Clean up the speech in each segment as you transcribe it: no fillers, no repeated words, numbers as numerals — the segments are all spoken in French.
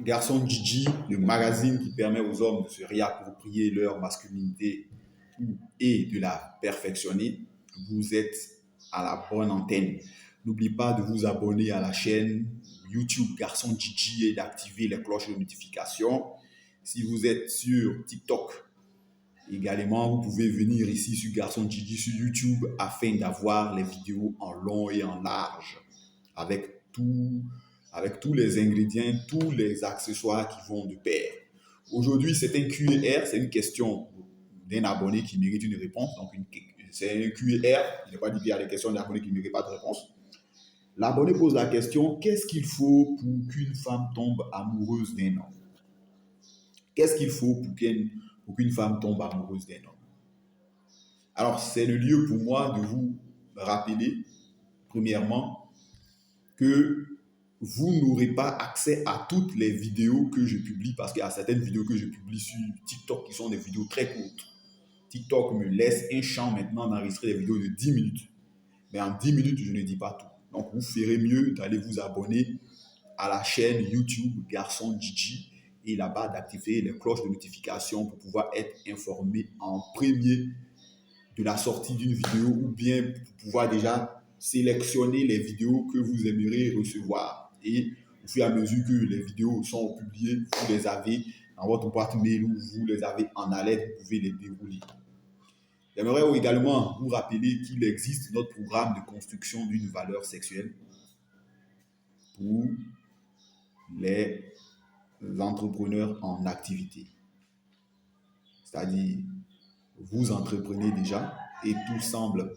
Garçon Gigi, le magazine qui permet aux hommes de se réapproprier leur masculinité et de la perfectionner. Vous êtes à la bonne antenne. N'oubliez pas de vous abonner à la chaîne YouTube Garçon Gigi et d'activer les cloches de notification. Si vous êtes sur TikTok, également, vous pouvez venir ici sur Garçon Gigi sur YouTube afin d'avoir les vidéos en long et en large avec tous les ingrédients, tous les accessoires qui vont de pair. Aujourd'hui, c'est un Q&R, c'est une question d'un abonné qui mérite une réponse. Donc, c'est un Q&R, il n'est pas dit qu'il y a des questions d'abonnés qui ne méritent pas de réponse. L'abonné pose la question, qu'est-ce qu'il faut pour qu'une femme tombe amoureuse d'un homme? Qu'est-ce qu'il faut pour qu'une femme tombe amoureuse d'un homme? Alors, c'est le lieu pour moi de vous rappeler, premièrement, que vous n'aurez pas accès à toutes les vidéos que je publie parce qu'il y a certaines vidéos que je publie sur TikTok qui sont des vidéos très courtes. TikTok me laisse un champ maintenant d'enregistrer des vidéos de 10 minutes. Mais en 10 minutes, je ne dis pas tout. Donc, vous ferez mieux d'aller vous abonner à la chaîne YouTube Garçon Gigi et là-bas d'activer les cloches de notification pour pouvoir être informé en premier de la sortie d'une vidéo ou bien pour pouvoir déjà sélectionner les vidéos que vous aimeriez recevoir. Et au fur et à mesure que les vidéos sont publiées, vous les avez dans votre boîte mail ou vous les avez en haleine, vous pouvez les dérouler. J'aimerais également vous rappeler qu'il existe notre programme de construction d'une valeur sexuelle pour les entrepreneurs en activité. C'est-à-dire, vous entreprenez déjà et tout semble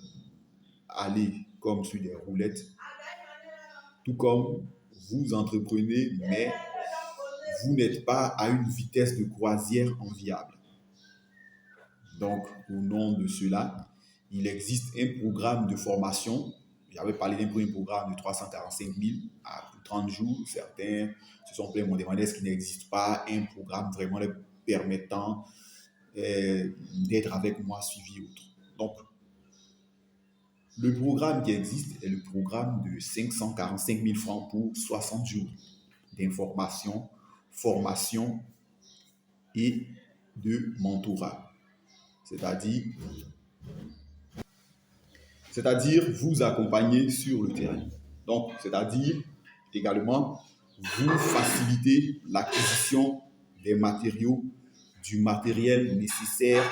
aller comme sur des roulettes, tout comme vous entreprenez, mais vous n'êtes pas à une vitesse de croisière enviable. Donc, au nom de cela, il existe un programme de formation. J'avais parlé d'un premier programme de 345 000 à 30 jours. Certains se sont plaints, m'ont demandé est-ce qu'il n'existe pas un programme vraiment leur permettant d'être avec moi suivi autre. Donc, le programme qui existe est le programme de 545 000 francs pour 60 jours d'information, formation et de mentorat. C'est-à-dire vous accompagner sur le terrain. Donc, c'est-à-dire également vous faciliter l'acquisition des matériaux, du matériel nécessaire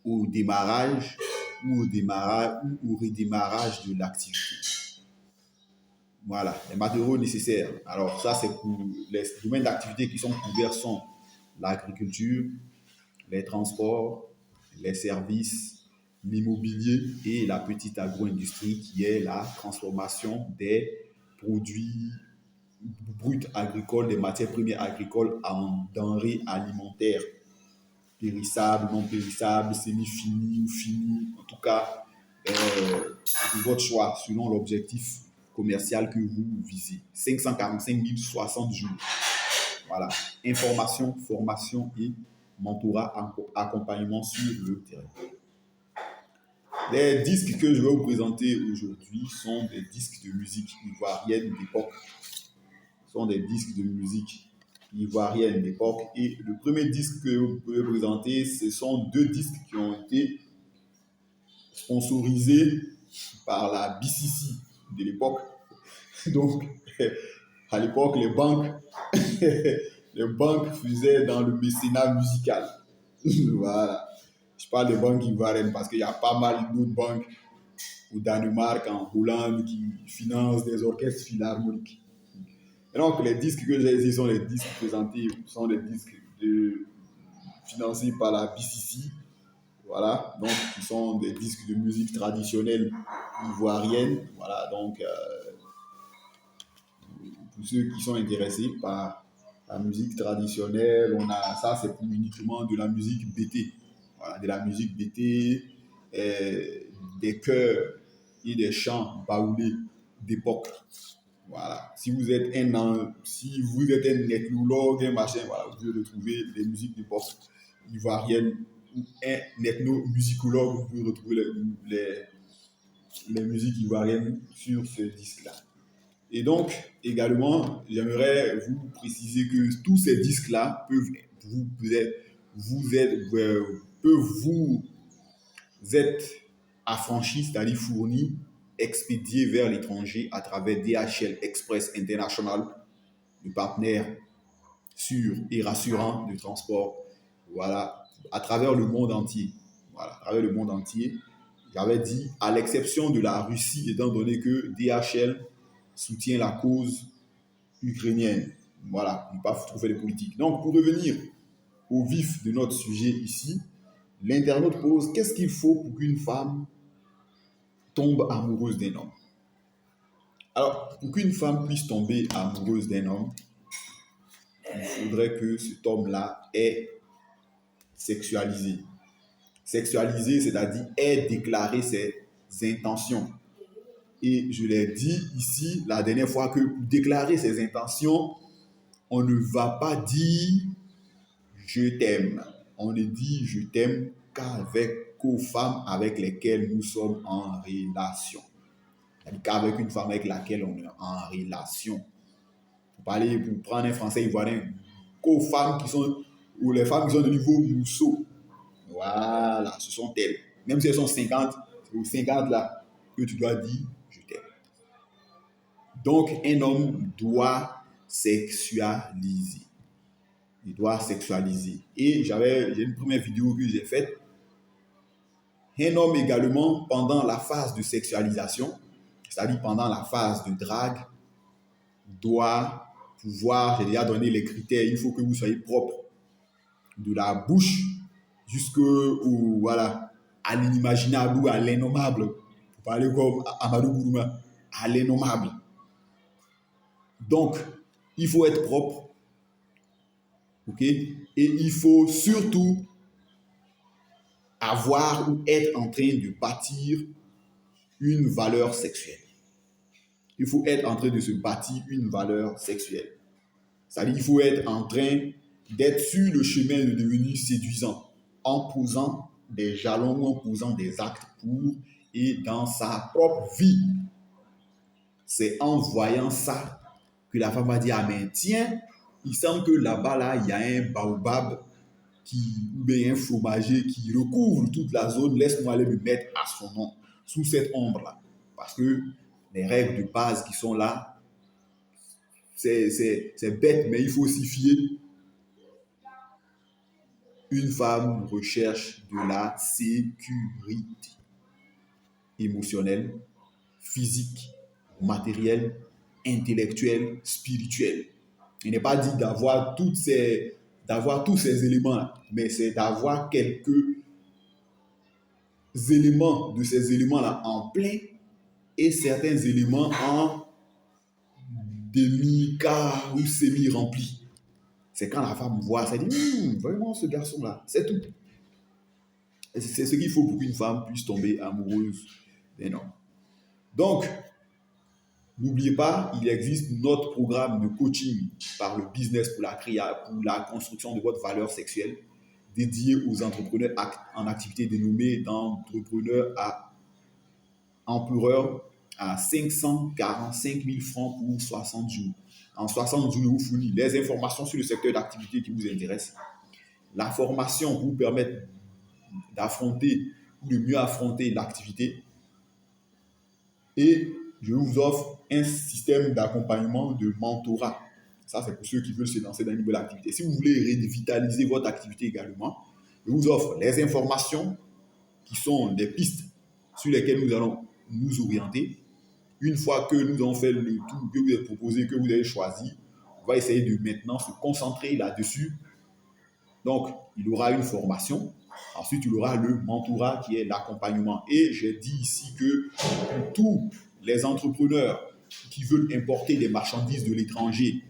au démarrage ou au redémarrage de l'activité. Voilà, les matériaux nécessaires. Alors ça, c'est pour les domaines d'activité qui sont couverts sont l'agriculture, les transports, les services, l'immobilier et la petite agro-industrie qui est la transformation des produits bruts agricoles, des matières premières agricoles en denrées alimentaires, périssables, non périssables, semi-finis ou finis, en tout cas, de votre choix selon l'objectif commercial que vous visez. 545 060 jours. Voilà. Information, formation et mentorat, accompagnement sur le terrain. Les disques que je vais vous présenter aujourd'hui sont des disques de musique ivoirienne d'époque. Sont des disques de musique ivoirienne d'époque. Et le premier disque que vous pouvez présenter, ce sont deux disques qui ont été sponsorisés par la BCC de l'époque. Donc, à l'époque, les banques faisaient dans le mécénat musical. Voilà. Je parle des banques ivoiriennes parce qu'il y a pas mal d'autres banques au Danemark, en Hollande, qui financent des orchestres philharmoniques. Et donc, les disques que j'ai ici sont les disques présentés, sont des disques financés par la BCC. Voilà, donc qui sont des disques de musique traditionnelle ivoirienne. Voilà, donc pour ceux qui sont intéressés par la musique traditionnelle, on a ça, c'est pour uniquement de la musique BT. Voilà, de la musique BT, des chœurs et des chants baoulés d'époque. Voilà. Si vous êtes un ethnologue, un machin, voilà, vous pouvez retrouver des musiques d'époque ivoirienne ou un ethnomusicologue, vous pouvez retrouver les musiques ivoiriennes sur ce disque-là. Et donc, également, j'aimerais vous préciser que tous ces disques-là peuvent vous être affranchis, c'est-à-dire fournis, expédiés vers l'étranger à travers DHL Express International, le partenaire sûr et rassurant du transport. Voilà, à travers le monde entier. Voilà, à travers le monde entier. J'avais dit, à l'exception de la Russie, étant donné que DHL soutient la cause ukrainienne. Voilà, on ne peut pas trouver les politiques. Donc, pour revenir au vif de notre sujet ici, l'internaute pose qu'est-ce qu'il faut pour qu'une femme tombe amoureuse d'un homme? Alors, pour qu'une femme puisse tomber amoureuse d'un homme, il faudrait que cet homme-là ait sexualisé. Sexualisé, c'est-à-dire ait déclaré ses intentions. Et je l'ai dit ici la dernière fois que pour déclarer ses intentions, on ne va pas dire je t'aime. On ne dit je t'aime qu'aux femmes avec lesquelles nous sommes en relation. C'est-à-dire qu'avec une femme avec laquelle on est en relation. Pour prendre un français ivoirien, qu'aux femmes qui sont, ou les femmes qui sont de niveau mousseau. Voilà, ce sont elles. Même si elles sont 50, c'est aux 50 là que tu dois dire je t'aime. Donc, un homme doit sexualiser. Il doit sexualiser. Et j'ai une première vidéo que j'ai faite. Un homme également, pendant la phase de sexualisation, c'est-à-dire pendant la phase de drague, doit pouvoir, j'ai déjà donné les critères, il faut que vous soyez propre de la bouche jusqu'au, voilà, à l'inimaginable ou à l'innommable. Pour parler comme Amadou Gourouma, à l'innommable. Donc, il faut être propre, ok? Et il faut surtout avoir ou être en train de bâtir une valeur sexuelle. Il faut être en train de se bâtir une valeur sexuelle. C'est-à-dire qu'il faut être en train d'être sur le chemin de devenir séduisant en posant des jalons ou en posant des actes pour et dans sa propre vie. C'est en voyant ça que la femme va dire, ah mais tiens, il semble que là-bas, là, il y a un baobab ou bien un fromager qui recouvre toute la zone, laisse-moi aller me mettre à son nom, sous cette ombre-là. Parce que les règles de base qui sont là, c'est bête, mais il faut s'y fier. Une femme recherche de la sécurité émotionnelle, physique, matérielle, intellectuelle, spirituelle. Il n'est pas dit d'avoir tous ces éléments, mais c'est d'avoir quelques éléments de ces éléments-là en plein et certains éléments en demi-quart ou semi-remplis. C'est quand la femme voit, ça dit, vraiment ce garçon-là, c'est tout. C'est ce qu'il faut pour qu'une femme puisse tomber amoureuse d'un homme. Donc, n'oubliez pas, il existe notre programme de coaching par le business pour la construction de votre valeur sexuelle dédié aux entrepreneurs en activité dénommée d'entrepreneurs à empereur à 545 000 francs pour 60 jours. En 60 jours, vous fournissez les informations sur le secteur d'activité qui vous intéresse. La formation vous permet d'affronter ou de mieux affronter l'activité. Et je vous offre un système d'accompagnement de mentorat. Ça, c'est pour ceux qui veulent se lancer dans une nouvelle activité. Si vous voulez revitaliser votre activité également, je vous offre les informations qui sont des pistes sur lesquelles nous allons nous orienter. Une fois que nous avons fait le tout que vous avez proposé, que vous avez choisi, on va essayer de maintenant se concentrer là-dessus. Donc, il aura une formation. Ensuite, il aura le mentorat qui est l'accompagnement. Et j'ai dit ici que pour tous les entrepreneurs qui veulent importer des marchandises de l'étranger,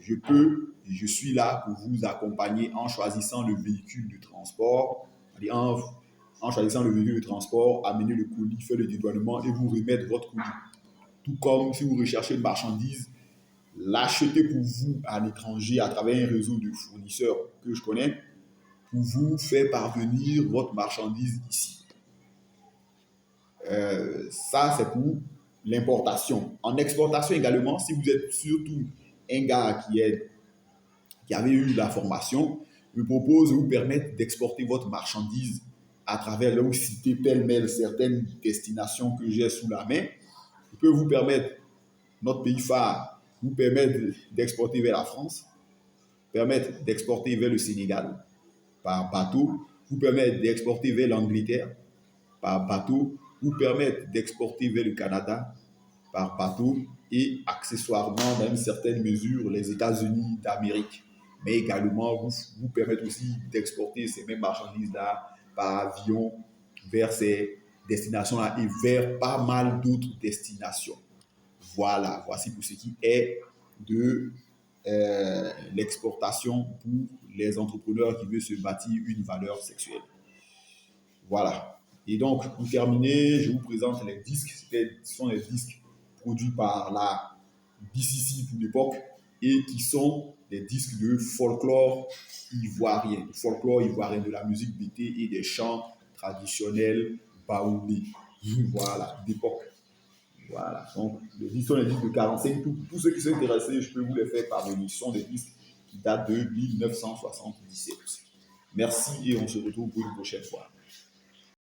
je suis là pour vous accompagner en choisissant le véhicule de transport, en choisissant le véhicule de transport, amener le colis, faire le dédouanement et vous remettre votre colis. Tout comme si vous recherchez une marchandise, l'acheter pour vous à l'étranger à travers un réseau de fournisseurs que je connais, pour vous faire parvenir votre marchandise ici. Ça, c'est pour l'importation. En exportation également, si vous êtes surtout un gars qui avait eu la formation, je vous propose de vous permettre d'exporter votre marchandise à travers, là où citer pêle-mêle certaines destinations que j'ai sous la main. Je peux vous permettre, notre pays phare, vous permettre d'exporter vers la France, permettre d'exporter vers le Sénégal par bateau, vous permettre d'exporter vers l'Angleterre par bateau, vous permettre d'exporter vers le Canada par bateau et accessoirement, dans une certaine mesure, les États-Unis d'Amérique. Mais également, vous permettre aussi d'exporter ces mêmes marchandises-là par avion vers ces destinations-là et vers pas mal d'autres destinations. Voilà, voici pour ce qui est de l'exportation pour les entrepreneurs qui veulent se bâtir une valeur sexuelle. Voilà. Et donc, pour terminer, je vous présente les disques. Ce sont les disques produits par la BCC pour l'époque et qui sont des disques de folklore ivoirien, de la musique bété et des chants traditionnels baoulés. Voilà, d'époque. Voilà. Donc, les disques sont les disques de 45. Tous ceux qui sont intéressés, je peux vous les faire parvenir. Ce sont des disques qui datent de 1977. Merci et on se retrouve pour une prochaine fois.